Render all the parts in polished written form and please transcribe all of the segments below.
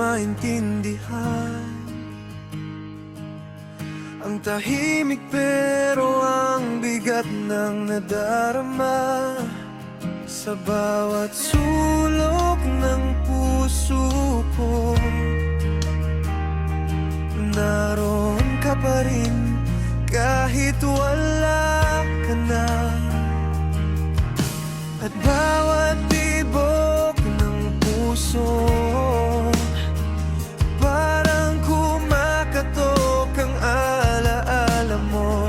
maintindihan ang tahimik pero ang bigat ng nadarama sa bawat sulok ng puso ko. Naroon ka pa rin kahit wala ka na, at bawat tibok ng puso parang kumakatok ang alaala mo.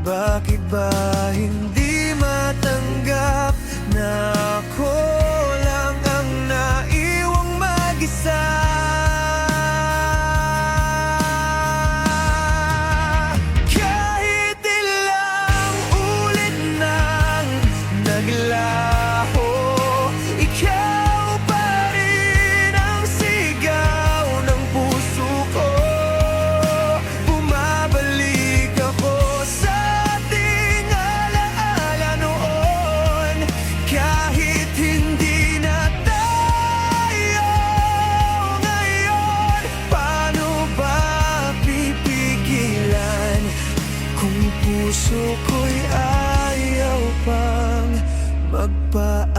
Bakit ba hindi matanggap na ako lang ang naiwang mag-isa? Kahit ilang ulit nang naglaho, ikaw pa rin ang sigaw ng puso ko. Bumabalik ako sa ating alaala noon, kahit hindi na tayo ngayon. Paano ba pipigilan kung puso ko'y ayaw pang magpaalam?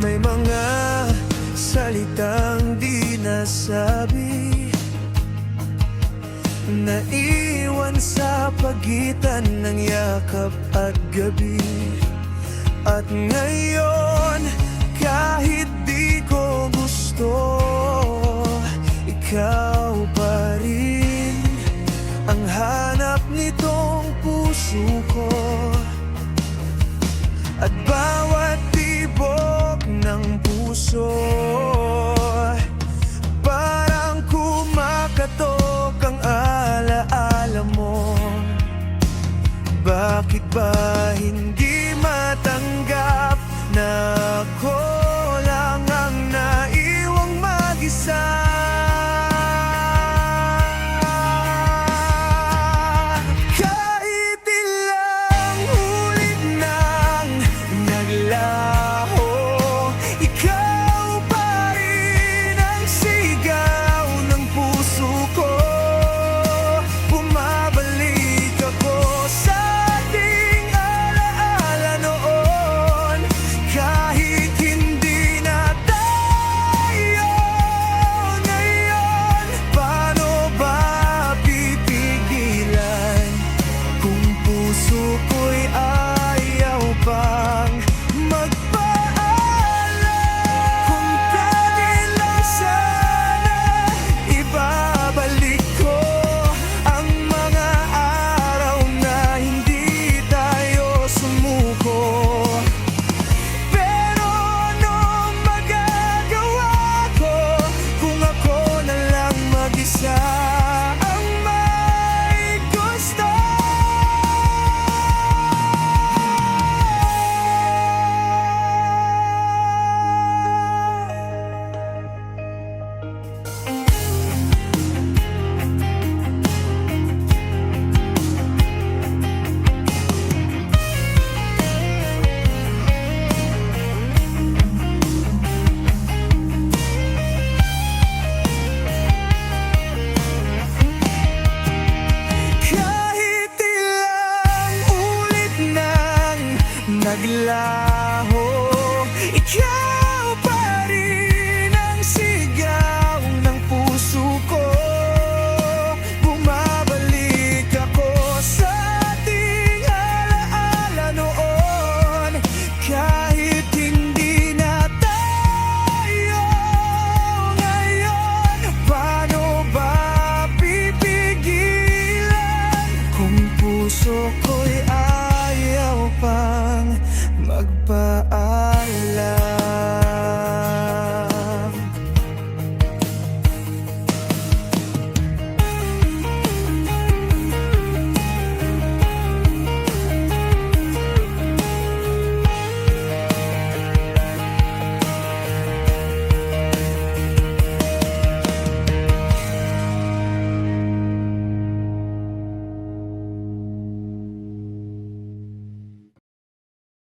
May mga salitang di nasabi, naiwan sa pagitan ng yakap at gabi. At ngayon, kahit di ko gusto, ikaw pa rin ang hanap nitong puso ko. At bawat tibok ng puso parang kumakatok ang alaala mo. Bakit ba hindi